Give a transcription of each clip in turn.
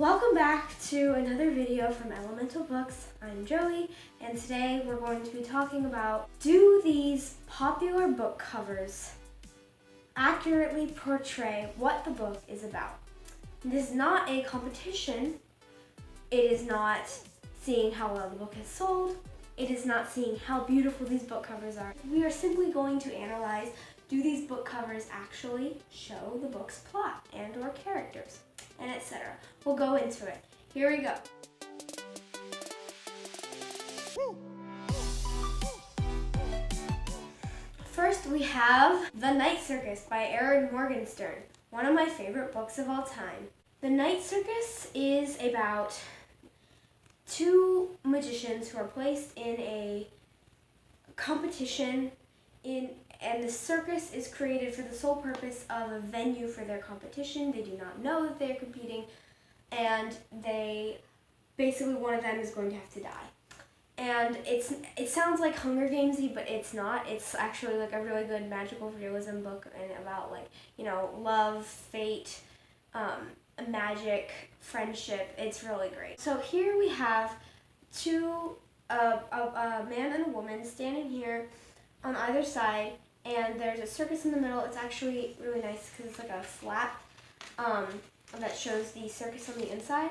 Welcome back to another video from Elemental Books. I'm Joey, and today we're going to be talking about, do these popular book covers accurately portray what the book is about? This is not a competition. It is not seeing how well the book has sold. It is not seeing how beautiful these book covers are. We are simply going to analyze, do these book covers actually show the book's plot and or characters, and etc. We'll go into it. Here we go. First, we have The Night Circus by Erin Morgenstern, one of my favorite books of all time. The Night Circus is about two magicians who are placed in a competition and the circus is created for the sole purpose of a venue for their competition. They do not know that they're competing, and they basically, one of them is going to have to die. And it sounds like Hunger Gamesy, but it's not. It's actually like a really good magical realism book and about love, fate, magic, friendship. It's really great. So here we have a man and a woman standing here on either side, and there's a circus in the middle. It's actually really nice because it's like a flap that shows the circus on the inside.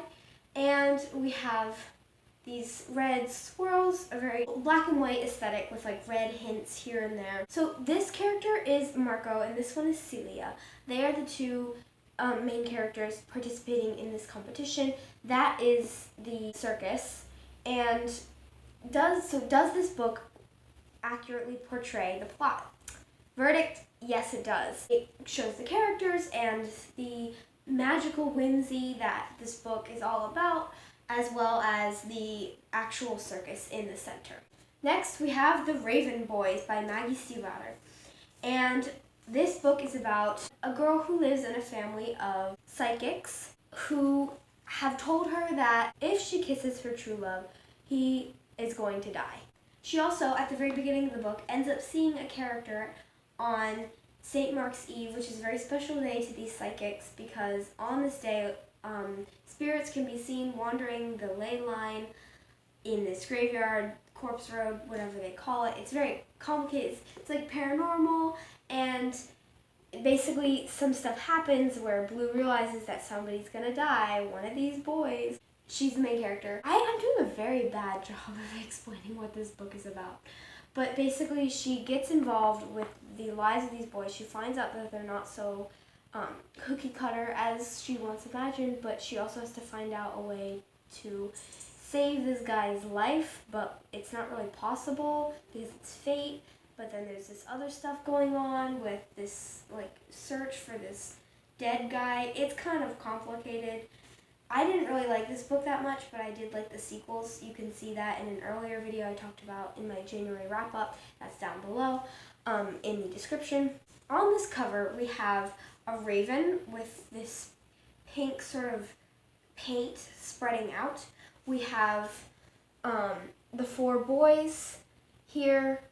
And we have these red swirls, a very black and white aesthetic with like red hints here and there. So this character is Marco and this one is Celia. They are the two main characters participating in this competition. That is the circus. And does this book accurately portray the plot? Verdict, yes it does. It shows the characters and the magical whimsy that this book is all about, as well as the actual circus in the center. Next, we have The Raven Boys by Maggie Stiefvater. And this book is about a girl who lives in a family of psychics who have told her that if she kisses her true love, he is going to die. She also, at the very beginning of the book, ends up seeing a character on St. Mark's Eve, which is a very special day to these psychics because on this day, spirits can be seen wandering the ley line in this graveyard, corpse road, whatever they call it. It's very complicated. It's like paranormal, and basically some stuff happens where Blue realizes that somebody's gonna die, one of these boys. She's the main character. I'm doing a very bad job of explaining what this book is about. But basically, she gets involved with the lives of these boys. She finds out that they're not so cookie cutter as she once imagined, but she also has to find out a way to save this guy's life, but it's not really possible because it's fate. But then there's this other stuff going on with this search for this dead guy. It's kind of complicated. I didn't really like this book that much, but I did like the sequels. You can see that in an earlier video I talked about in my January wrap-up. That's down below in the description. On this cover, we have a raven with this pink sort of paint spreading out. We have the four boys here.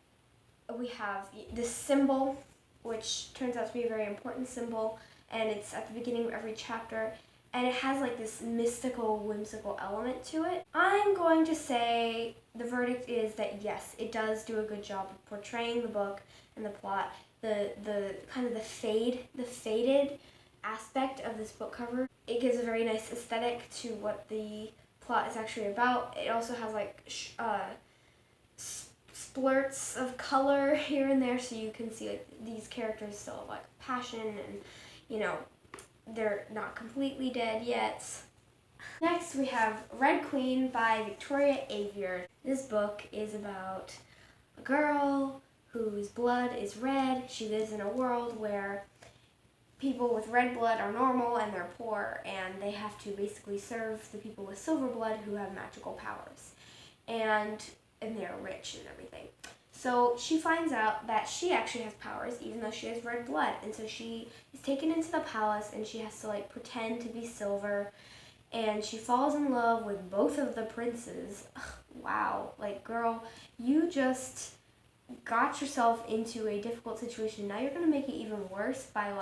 We have this symbol, which turns out to be a very important symbol, and it's at the beginning of every chapter. And it has like this mystical, whimsical element to it. I'm going to say the verdict is that yes, it does do a good job of portraying the book and the plot. The kind of the faded aspect of this book cover. It gives a very nice aesthetic to what the plot is actually about. It also has like splurts of color here and there, so you can see like these characters still have like passion and they're not completely dead yet. Next, we have Red Queen by Victoria Aveyard. This book is about a girl whose blood is red. She lives in a world where people with red blood are normal and they're poor, and they have to basically serve the people with silver blood who have magical powers. And they're rich and everything. So she finds out that she actually has powers, even though she has red blood. And so she is taken into the palace, and she has to pretend to be silver. And she falls in love with both of the princes. Ugh, wow, girl, you just got yourself into a difficult situation. Now you're gonna make it even worse by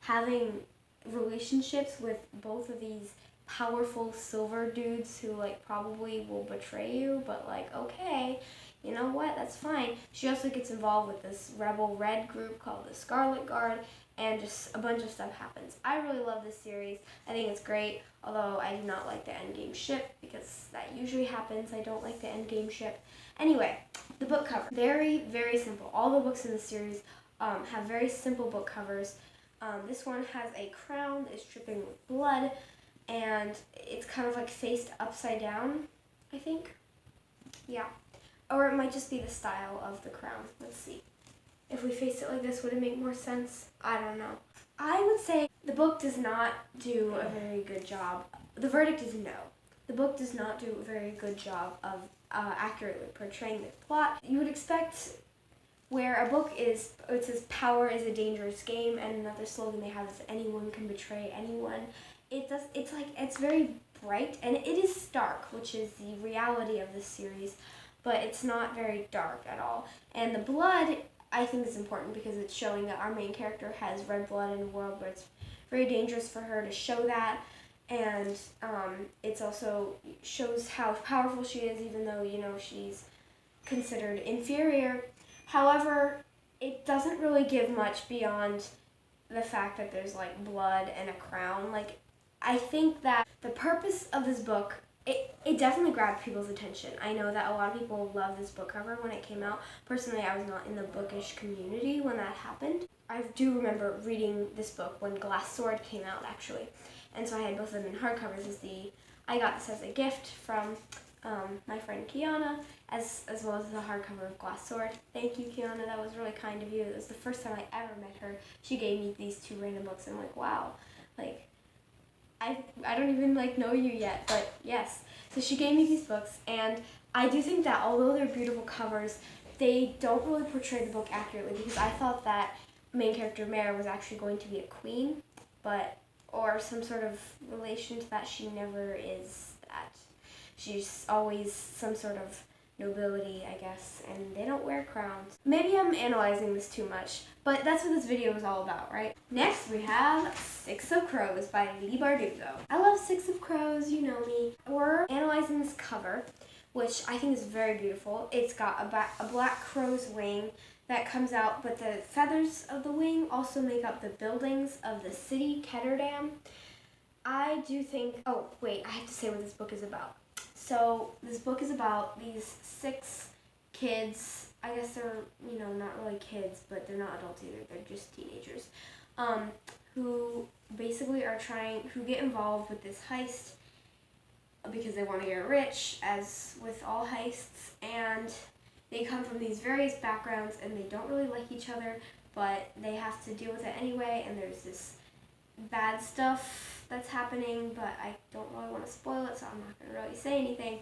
having relationships with both of these powerful silver dudes who like probably will betray you, but like, okay, you know what, that's fine. She also gets involved with this rebel red group called the Scarlet Guard, and just a bunch of stuff happens. I really love this series. I think it's great, although I do not like the endgame ship, because that usually happens. I don't like the endgame ship. Anyway, the book cover. Very, very simple. All the books in the series have very simple book covers. This one has a crown that is dripping with blood, and it's kind of like faced upside down, I think. Yeah. Or it might just be the style of the crown. Let's see. If we face it like this, would it make more sense? I don't know. I would say the book does not do a very good job. The verdict is no. The book does not do a very good job of accurately portraying the plot. You would expect, where a book is, it says power is a dangerous game, and another slogan they have is anyone can betray anyone. It's very bright, and it is stark, which is the reality of this series, but it's not very dark at all. And the blood, I think, is important because it's showing that our main character has red blood in a world where it's very dangerous for her to show that. And it's also shows how powerful she is, even though, you know, she's considered inferior. However, it doesn't really give much beyond the fact that there's like blood and a crown. Like, I think that the purpose of this book, it definitely grabbed people's attention. I know that a lot of people love this book cover when it came out. Personally, I was not in the bookish community when that happened. I do remember reading this book when Glass Sword came out, actually. And so I had both of them in hardcovers. I got this as a gift from my friend Kiana, as well as the hardcover of Glass Sword. Thank you, Kiana. That was really kind of you. It was the first time I ever met her. She gave me these two random books, and I'm like, wow, like, I don't even like know you yet, but yes. So she gave me these books, and I do think that although they're beautiful covers, they don't really portray the book accurately, because I thought that main character Mare was actually going to be a queen, or some sort of relation to that. She never is that. She's always some sort of nobility, I guess, and they don't wear crowns. Maybe I'm analyzing this too much, but that's what this video is all about, right? Next, we have Six of Crows by Lee Bardugo. I love Six of Crows, you know me. We're analyzing this cover, which I think is very beautiful. It's got a black crow's wing that comes out, but the feathers of the wing also make up the buildings of the city, Ketterdam. I do think, oh wait, I have to say what this book is about. So this book is about these 6 kids. I guess they're, you know, not really kids, but they're not adults either. They're just teenagers, who basically who get involved with this heist because they want to get rich, as with all heists, and they come from these various backgrounds, and they don't really like each other, but they have to deal with it anyway, and there's this bad stuff that's happening, but I don't really want to spoil it, so I'm not going to really say anything.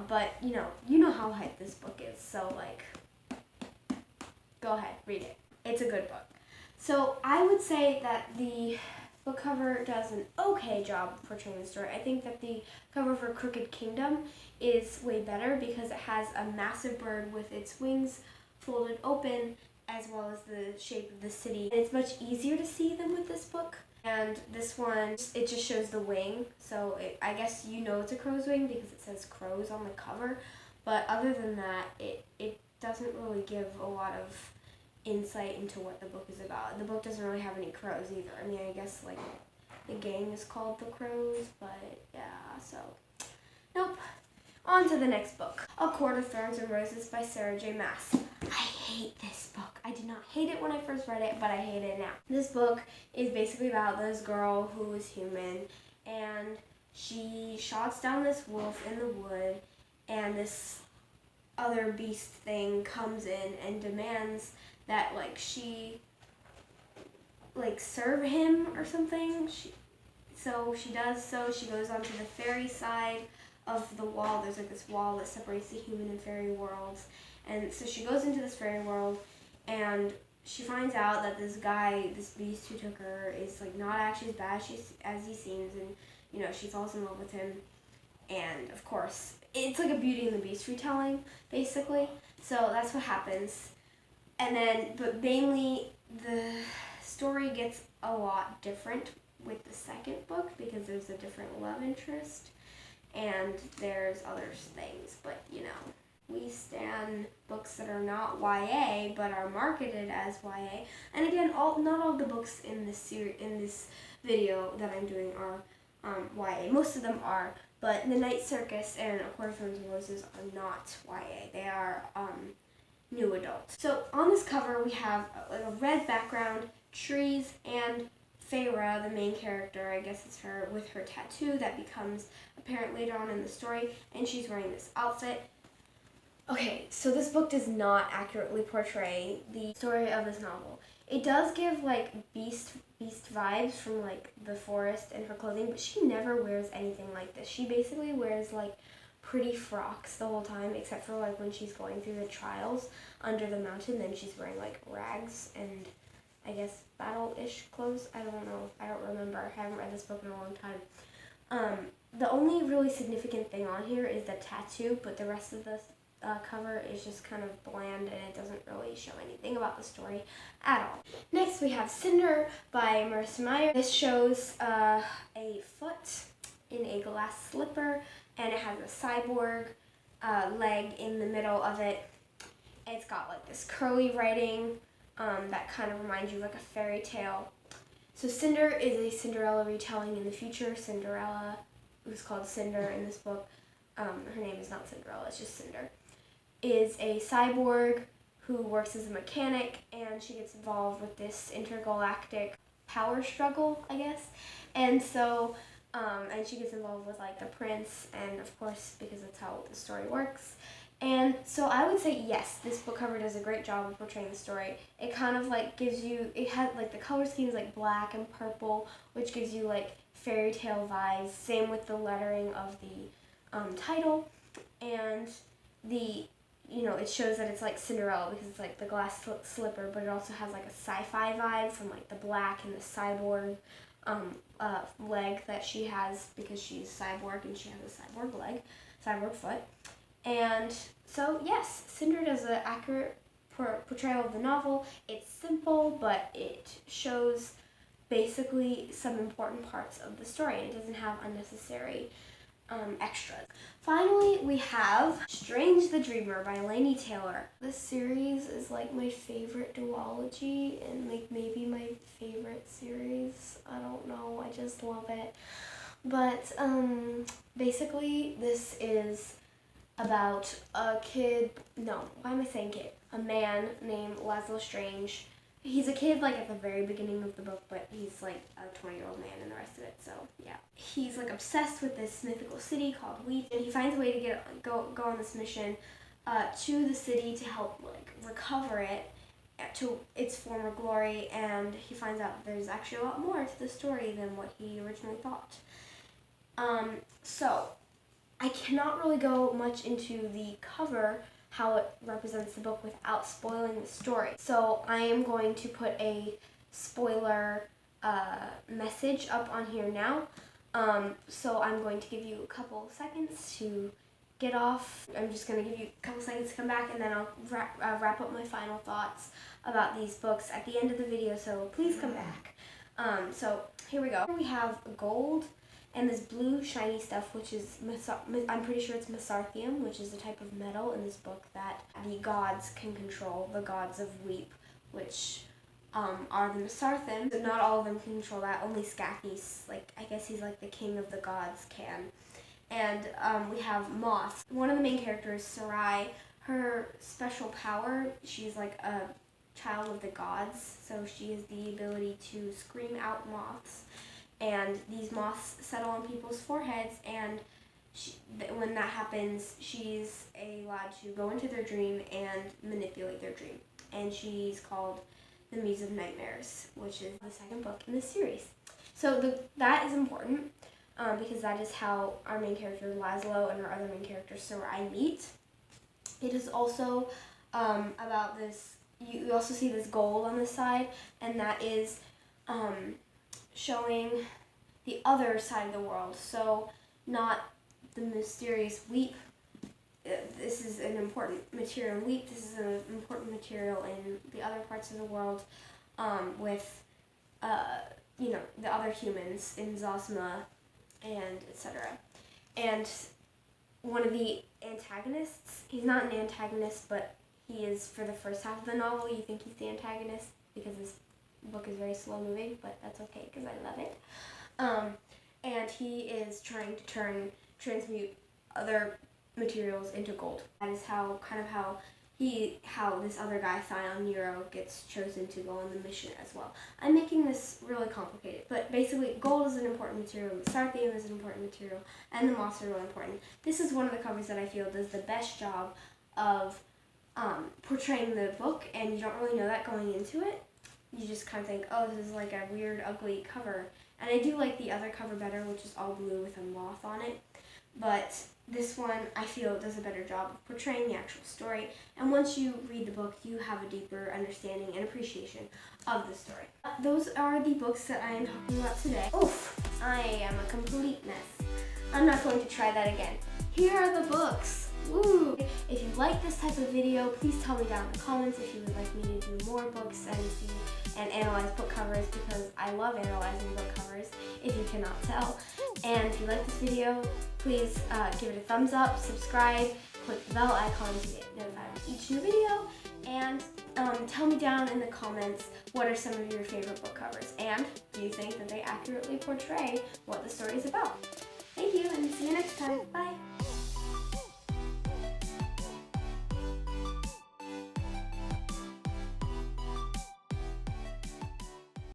But, you know how hyped this book is, so, like, go ahead, read it. It's a good book. So I would say that the book cover does an okay job of portraying the story. I think that the cover for Crooked Kingdom is way better because it has a massive bird with its wings folded open, as well as the shape of the city. And it's much easier to see than with this book. And this one, it just shows the wing, so I guess you know it's a crow's wing because it says crows on the cover. But other than that, it doesn't really give a lot of insight into what the book is about. The book doesn't really have any crows either. I mean, I guess, like, the gang is called the Crows, but yeah, so nope. On to the next book. A Court of Thorns and Roses by Sarah J. Maas. I hate this book. I did not hate it when I first read it, but I hate it now. This book is basically about this girl who is human, and she shots down this wolf in the wood, and this other beast thing comes in and demands that, like, she, like, serve him or something. So she does so. She goes onto the fairy side of the wall. There's, like, this wall that separates the human and fairy worlds. And so she goes into this fairy world, and she finds out that this guy, this beast who took her, is, like, not actually as bad as he seems, and, you know, she falls in love with him. And, of course, it's like a Beauty and the Beast retelling, basically. So that's what happens. And then, but mainly, the story gets a lot different with the second book because there's a different love interest and there's other things, but we stan books that are not YA but are marketed as YA. And again, not all the books in this video that I'm doing are YA. Most of them are, but The Night Circus and A Court of Thorns and Roses are not YA. They are new adult. So on this cover we have a red background, trees, and Feyre, the main character, I guess it's her, with her tattoo that becomes apparent later on in the story, and she's wearing this outfit. Okay, so this book does not accurately portray the story of this novel. It does give like beast vibes from like the forest and her clothing, but she never wears anything like this. She basically wears like pretty frocks the whole time, except for like when she's going through the trials under the mountain. Then she's wearing like rags and I guess battle-ish clothes. I don't know. I don't remember. I haven't read this book in a long time. The only really significant thing on here is the tattoo, but the rest of the cover is just kind of bland and it doesn't really show anything about the story at all. Next we have Cinder by Marissa Meyer. This shows a foot in a glass slipper, and it has a cyborg leg in the middle of it. It's got like this curly writing that kind of reminds you of like a fairy tale. So Cinder is a Cinderella retelling in the future. Cinderella, who's called Cinder in this book, her name is not Cinderella, it's just Cinder, is a cyborg who works as a mechanic, and she gets involved with this intergalactic power struggle, I guess. And so, and she gets involved with like the prince, and of course, because that's how the story works. And so I would say yes, this book cover does a great job of portraying the story. It kind of like gives you, it has like the color scheme is like black and purple, which gives you like fairy tale vibes. Same with the lettering of the title, and the it shows that it's like Cinderella because it's like the glass slipper, but it also has like a sci-fi vibe from like the black and the cyborg leg that she has because she's cyborg and she has a cyborg foot. And so yes, Cinder does an accurate portrayal of the novel. It's simple, but it shows basically some important parts of the story. It doesn't have unnecessary extras. Finally, we have Strange the Dreamer by Laini Taylor. This series is like my favorite duology and like maybe my favorite series. I don't know, I just love it. But basically this is about a man named Laszlo Strange. He's a kid like at the very beginning of the book, but he's like a 20-year-old man in the rest of it, so yeah. He's like obsessed with this mythical city called Wheat, and he finds a way to go on this mission to the city to help like recover it to its former glory, and he finds out there's actually a lot more to the story than what he originally thought. So I cannot really go much into the cover, how it represents the book, without spoiling the story. So I am going to put a spoiler message up on here now. So I'm going to give you a couple seconds to get off. I'm just going to give you a couple seconds to come back, and then I'll wrap up my final thoughts about these books at the end of the video, so please come back. So here we go. Here we have gold and this blue shiny stuff, which is, I'm pretty sure it's Mesarthium, which is a type of metal in this book that the gods can control, the gods of Weep, which are the Mesarthim. So not all of them can control that, only Scathis, like, I guess he's like the king of the gods, can. And we have Moth. One of the main characters, Sarai, her special power, she's like a child of the gods, so she has the ability to scream out moths. And these moths settle on people's foreheads, and when that happens, she's allowed to go into their dream and manipulate their dream. And she's called the Muse of Nightmares, which is the second book in this series. So that is important, because that is how our main character Laszlo and our other main character Sarai meet. It is also about this, you also see this gold on the side, and that is showing the other side of the world. So not the mysterious Weep. This is an important material in Weep. This is an important material in the other parts of the world, with the other humans in Zosma and etc. And one of the antagonists, he's not an antagonist, but he is for the first half of the novel. You think he's the antagonist because this book is very slow moving, but that's okay because I love it. And he is trying to transmute other materials into gold. That is how this other guy, Thion Nero, gets chosen to go on the mission as well. I'm making this really complicated, but basically gold is an important material, sarthium is an important material, and the moss are really important. This is one of the covers that I feel does the best job of portraying the book, and you don't really know that going into it. You just kind of think, oh, this is like a weird, ugly cover. And I do like the other cover better, which is all blue with a moth on it. But this one, I feel, does a better job of portraying the actual story. And once you read the book, you have a deeper understanding and appreciation of the story. Those are the books that I am talking about today. Oof, I am a complete mess. I'm not going to try that again. Here are the books. Woo! If you like this type of video, please tell me down in the comments if you would like me to do more books and analyze book covers, because I love analyzing book covers, if you cannot tell. And if you like this video, please give it a thumbs up, subscribe, click the bell icon to get notified of each new video, and tell me down in the comments what are some of your favorite book covers, and do you think that they accurately portray what the story is about. Thank you, and see you next time. Bye!